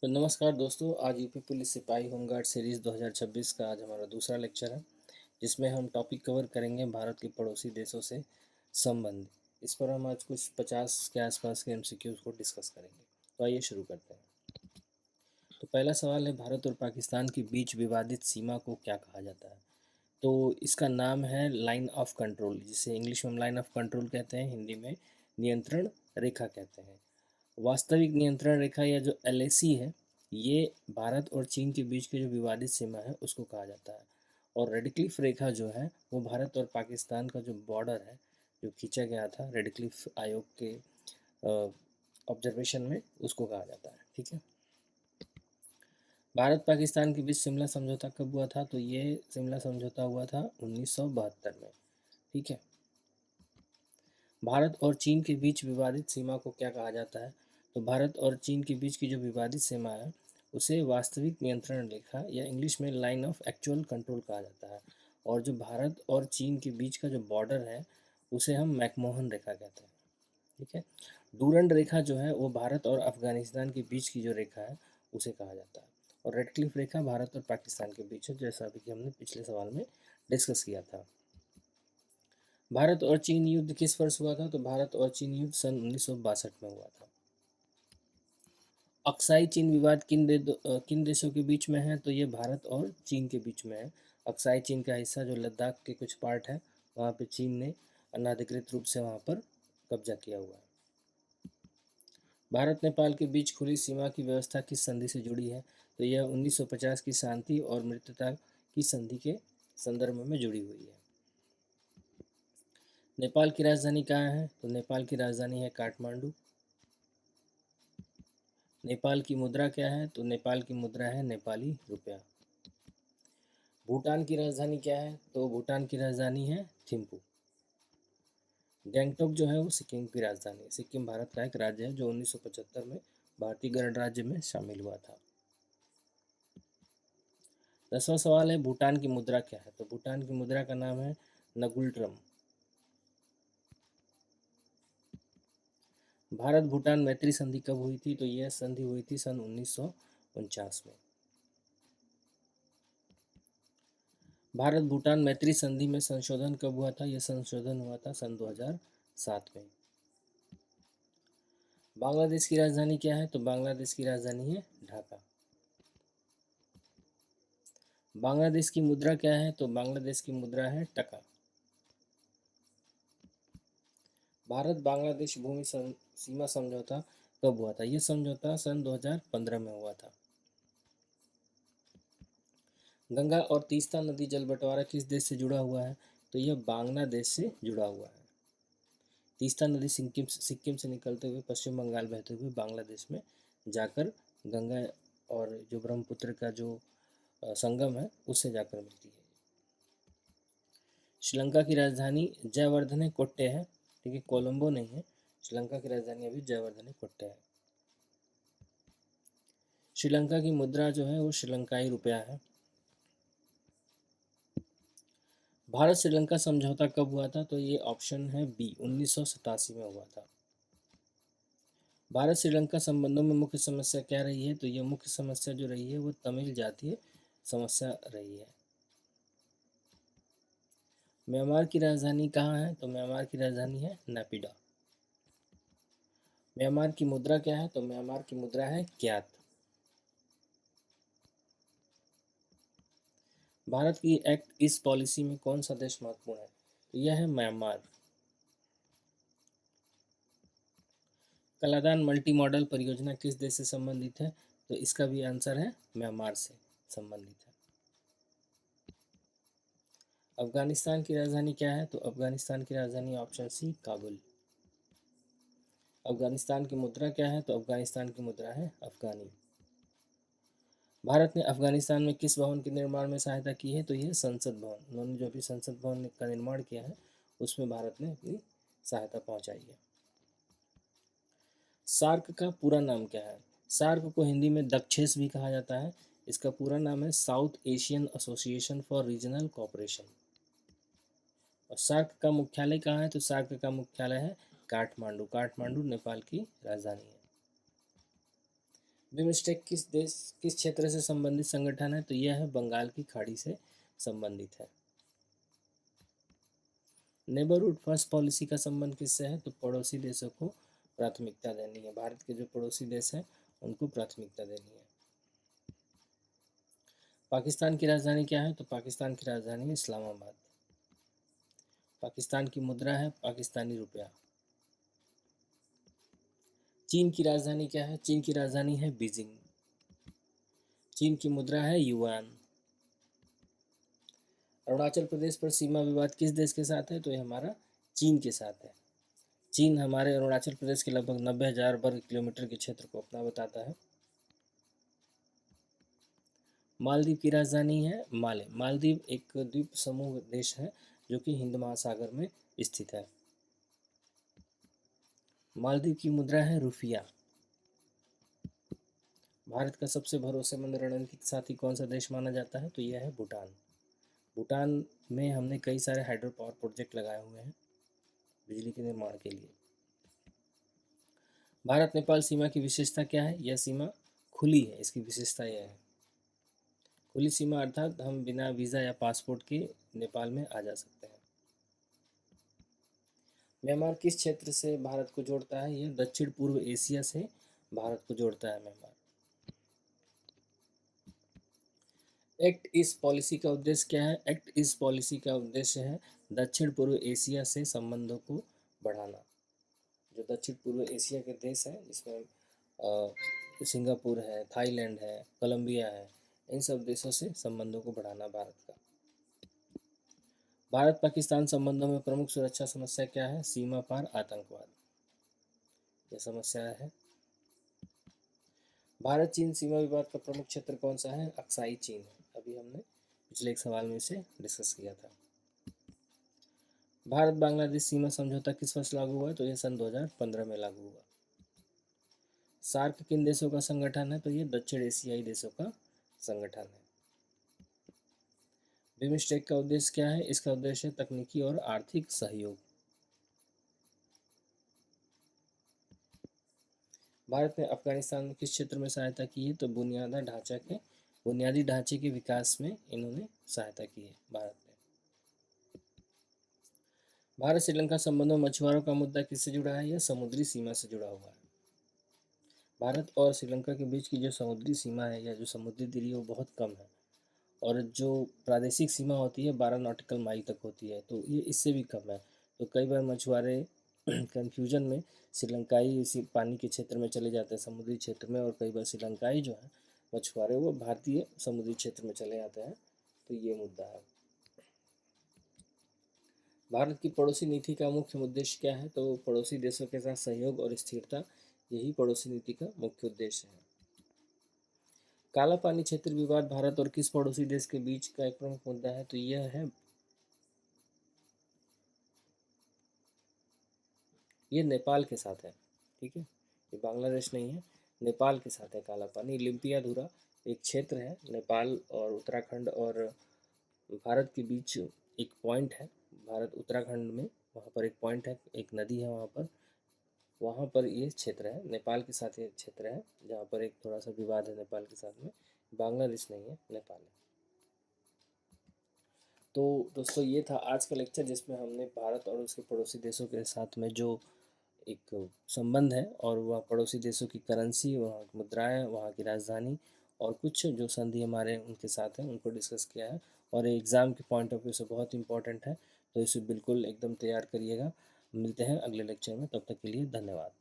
तो नमस्कार दोस्तों, आज यूपी पुलिस सिपाही होमगार्ड सीरीज़ 2026 का आज हमारा दूसरा लेक्चर है, जिसमें हम टॉपिक कवर करेंगे भारत के पड़ोसी देशों से संबंध। इस पर हम आज कुछ 50 के आसपास के एमसीक्यूज को डिस्कस करेंगे। तो आइए शुरू करते हैं। तो पहला सवाल है, भारत और पाकिस्तान के बीच विवादित सीमा को क्या कहा जाता है? तो इसका नाम है लाइन ऑफ कंट्रोल, जिसे इंग्लिश में हम लाइन ऑफ कंट्रोल कहते हैं, हिंदी में नियंत्रण रेखा कहते हैं। वास्तविक नियंत्रण रेखा या जो एलएसी है, ये भारत और चीन के बीच की जो विवादित सीमा है उसको कहा जाता है। और रेडक्लिफ रेखा जो है वो भारत और पाकिस्तान का जो बॉर्डर है, जो खींचा गया था रेडक्लिफ आयोग के ऑब्जर्वेशन में, उसको कहा जाता है। ठीक है। भारत पाकिस्तान के बीच शिमला समझौता कब हुआ था? तो ये शिमला समझौता हुआ था 1972 में। ठीक है। भारत और चीन के बीच विवादित सीमा को क्या कहा जाता है? तो भारत और चीन के बीच की जो विवादित सीमा है उसे वास्तविक नियंत्रण रेखा या इंग्लिश में लाइन ऑफ एक्चुअल कंट्रोल कहा जाता है। और जो भारत और चीन के बीच का जो बॉर्डर है उसे हम मैकमोहन रेखा कहते हैं। ठीक है। डूरंड रेखा जो है वो भारत और अफगानिस्तान के बीच की जो रेखा है उसे कहा जाता है। और रेडक्लिफ रेखा भारत और पाकिस्तान के बीच है, जैसा अभी कि हमने पिछले सवाल में डिस्कस किया था। भारत और चीन युद्ध किस वर्ष हुआ था? तो भारत और चीन युद्ध सन 1962 में हुआ था। अक्साई चीन विवाद किन देशों के बीच में है? तो ये भारत और चीन के बीच में है। अक्साई चीन का हिस्सा जो लद्दाख के कुछ पार्ट है, वहाँ पे चीन ने अनाधिकृत रूप से वहाँ पर कब्जा किया हुआ है। भारत नेपाल के बीच खुली सीमा की व्यवस्था किस संधि से जुड़ी है? तो यह 1950 की शांति और मित्रता की संधि के संदर्भ में जुड़ी हुई है। नेपाल की राजधानी कहाँ है? तो नेपाल की राजधानी है काठमांडू। नेपाल की मुद्रा क्या है? तो नेपाल की मुद्रा है नेपाली रुपया। भूटान की राजधानी क्या है? तो भूटान की राजधानी है थिम्पू। गैंगटॉक जो है वो सिक्किम की राजधानी है। सिक्किम भारत का एक राज्य है जो 1975 में भारतीय गणराज्य में शामिल हुआ था। 10वां सवाल है, भूटान की मुद्रा क्या है? तो भूटान की मुद्रा का नाम है नगुल्ट्रम। भारत भूटान मैत्री संधि कब हुई थी? तो यह संधि हुई थी सन 1949 में। भारत भूटान मैत्री संधि में संशोधन कब हुआ था? यह संशोधन हुआ था सन 2007 में। बांग्लादेश की राजधानी क्या है? तो बांग्लादेश की राजधानी है ढाका। बांग्लादेश की मुद्रा क्या है? तो बांग्लादेश की मुद्रा है टका। भारत बांग्लादेश भूमि सीमा समझौता कब हुआ था? यह समझौता सन 2015 में हुआ था। गंगा और तीस्ता नदी जल बंटवारा किस देश से जुड़ा हुआ है? तो यह बांग्लादेश से जुड़ा हुआ है। तीस्ता नदी सिक्किम से निकलते हुए पश्चिम बंगाल बहते हुए बांग्लादेश में जाकर गंगा और जो ब्रह्मपुत्र का जो संगम है उससे जाकर मिलती है। श्रीलंका की राजधानी जयवर्धने कोट्टे है। ठीक है, कोलंबो नहीं है। श्रीलंका की राजधानी अभी जयवर्धने कोट्टे है। श्रीलंका की मुद्रा जो है वो श्रीलंकाई रुपया है। भारत श्रीलंका समझौता कब हुआ था? तो ये ऑप्शन है बी, 1987 में हुआ था। भारत श्रीलंका संबंधों में मुख्य समस्या क्या रही है? तो ये मुख्य समस्या जो रही है वो तमिल जातीय समस्या रही है। म्यांमार की राजधानी कहाँ है? तो म्यांमार की राजधानी है नेपिडा। म्यांमार की मुद्रा क्या है? तो म्यांमार की मुद्रा है क्यात। भारत की एक्ट ईस्ट पॉलिसी में कौन सा देश महत्वपूर्ण है? तो यह है म्यांमार। कलादान मल्टी मॉडल परियोजना किस देश से संबंधित है? तो इसका भी आंसर है म्यांमार से संबंधित है। अफगानिस्तान की राजधानी क्या है? तो अफगानिस्तान की राजधानी ऑप्शन सी काबुल। अफगानिस्तान की मुद्रा क्या है? तो अफगानिस्तान की मुद्रा है अफगानी। भारत ने अफगानिस्तान में किस भवन के निर्माण में सहायता की है? तो यह संसद भवन। उन्होंने जो भी संसद भवन का निर्माण किया है उसमें भारत ने अपनी सहायता पहुंचाई है। सार्क का पूरा नाम क्या है? सार्क को हिंदी में दक्षेस भी कहा जाता है। इसका पूरा नाम है south Asian association for regional cooperation. और सार्क का मुख्यालय कहाँ है? तो सार्क का मुख्यालय है काठमांडू। काठमांडू नेपाल की राजधानी है। बिमस्टेक किस क्षेत्र से संबंधित संगठन है? तो यह है बंगाल की खाड़ी से संबंधित है। नेबरहुड फर्स्ट पॉलिसी का संबंध किससे है? तो पड़ोसी देशों को प्राथमिकता देनी है। भारत के जो पड़ोसी देश हैं उनको प्राथमिकता देनी है। पाकिस्तान की राजधानी क्या है? तो पाकिस्तान की राजधानी है इस्लामाबाद। पाकिस्तान की मुद्रा है पाकिस्तानी रुपया। चीन की राजधानी क्या है? चीन की राजधानी है बीजिंग। चीन की मुद्रा है युआन। अरुणाचल प्रदेश पर सीमा विवाद किस देश के साथ है? तो ये हमारा चीन के साथ है। चीन हमारे अरुणाचल प्रदेश के लगभग 90,000 वर्ग किलोमीटर के क्षेत्र को अपना बताता है। मालदीव की राजधानी है माले। मालदीव एक द्वीप समूह देश है जो कि हिंद महासागर में स्थित है। मालदीव की मुद्रा है रुपया। भारत का सबसे भरोसेमंद रणनीतिक साथी कौन सा देश माना जाता है? तो यह है भूटान। भूटान में हमने कई सारे हाइड्रो पावर प्रोजेक्ट लगाए हुए हैं बिजली के निर्माण के लिए। भारत नेपाल सीमा की विशेषता क्या है? यह सीमा खुली है, इसकी विशेषता यह है। खुली सीमा अर्थात हम बिना वीज़ा या पासपोर्ट के नेपाल में आ जा सकते हैं। म्यांमार किस क्षेत्र से भारत को जोड़ता है? यह दक्षिण पूर्व एशिया से भारत को जोड़ता है म्यांमार। एक्ट ईस्ट पॉलिसी का उद्देश्य क्या है? एक्ट ईस्ट पॉलिसी का उद्देश्य है दक्षिण पूर्व एशिया से संबंधों को बढ़ाना। जो दक्षिण पूर्व एशिया के देश हैं जिसमें सिंगापुर है, थाईलैंड है, कोलंबिया है, इन सब देशों से संबंधों को बढ़ाना भारत का। भारत पाकिस्तान संबंधों में प्रमुख सुरक्षा समस्या क्या है? सीमा पार आतंकवाद, यह समस्या है। भारत चीन सीमा विवाद का प्रमुख क्षेत्र कौन सा है? अक्साई चीन है। अभी हमने पिछले एक सवाल में इसे डिस्कस किया था। भारत बांग्लादेश सीमा समझौता किस वर्ष लागू हुआ? तो यह सन 2015 में लागू हुआ। सार्क किन देशों का संगठन है? तो ये दक्षिण एशियाई देशों का संगठन है। बिमस्टेक का उद्देश्य क्या है? इसका उद्देश्य है तकनीकी और आर्थिक सहयोग। भारत ने अफगानिस्तान में किस क्षेत्र में सहायता की है? तो बुनियादी ढांचे के विकास में इन्होंने सहायता की है भारत ने। भारत श्रीलंका संबंधों में मछुआरों का मुद्दा किससे जुड़ा है? यह समुद्री सीमा से जुड़ा हुआ है। भारत और श्रीलंका के बीच की जो समुद्री सीमा है या जो समुद्री दूरी है वो बहुत कम है और जो प्रादेशिक सीमा होती है 12 नॉटिकल माइल तक होती है, तो ये इससे भी कम है। तो कई बार मछुआरे कन्फ्यूजन में श्रीलंकाई इसी पानी के क्षेत्र में चले जाते हैं, समुद्री क्षेत्र में, और कई बार श्रीलंकाई जो है मछुआरे वो भारतीय समुद्री क्षेत्र में चले जाते हैं। तो ये मुद्दा है। भारत की पड़ोसी नीति का मुख्य उद्देश्य क्या है? तो पड़ोसी देशों के साथ सहयोग और स्थिरता, यही पड़ोसी नीति का मुख्य उद्देश्य है। काला पानी क्षेत्र विवाद भारत और किस पड़ोसी देश के बीच का एक प्रमुख मुद्दा है? तो यह है, ये नेपाल के साथ है। ठीक है, ये बांग्लादेश नहीं है, नेपाल के साथ है काला पानी। लिम्पियाधुरा एक क्षेत्र है नेपाल और उत्तराखंड और भारत के बीच, एक पॉइंट है भारत उत्तराखंड में, वहाँ पर एक पॉइंट है, एक नदी है वहाँ पर ये क्षेत्र है, नेपाल के साथ ये क्षेत्र है जहाँ पर एक थोड़ा सा विवाद है नेपाल के साथ में। बांग्लादेश नहीं है, नेपाल है। तो दोस्तों ये था आज का लेक्चर जिसमें हमने भारत और उसके पड़ोसी देशों के साथ में जो एक संबंध है और वह पड़ोसी देशों की करेंसी, वहाँ की मुद्राएं, वहाँ की राजधानी और कुछ जो संधि हमारे उनके साथ हैं उनको डिस्कस किया है। और एग्ज़ाम के पॉइंट ऑफ व्यू से बहुत इंपॉर्टेंट है, तो इसे बिल्कुल एकदम तैयार करिएगा। मिलते हैं अगले लेक्चर में, तब तक के लिए धन्यवाद।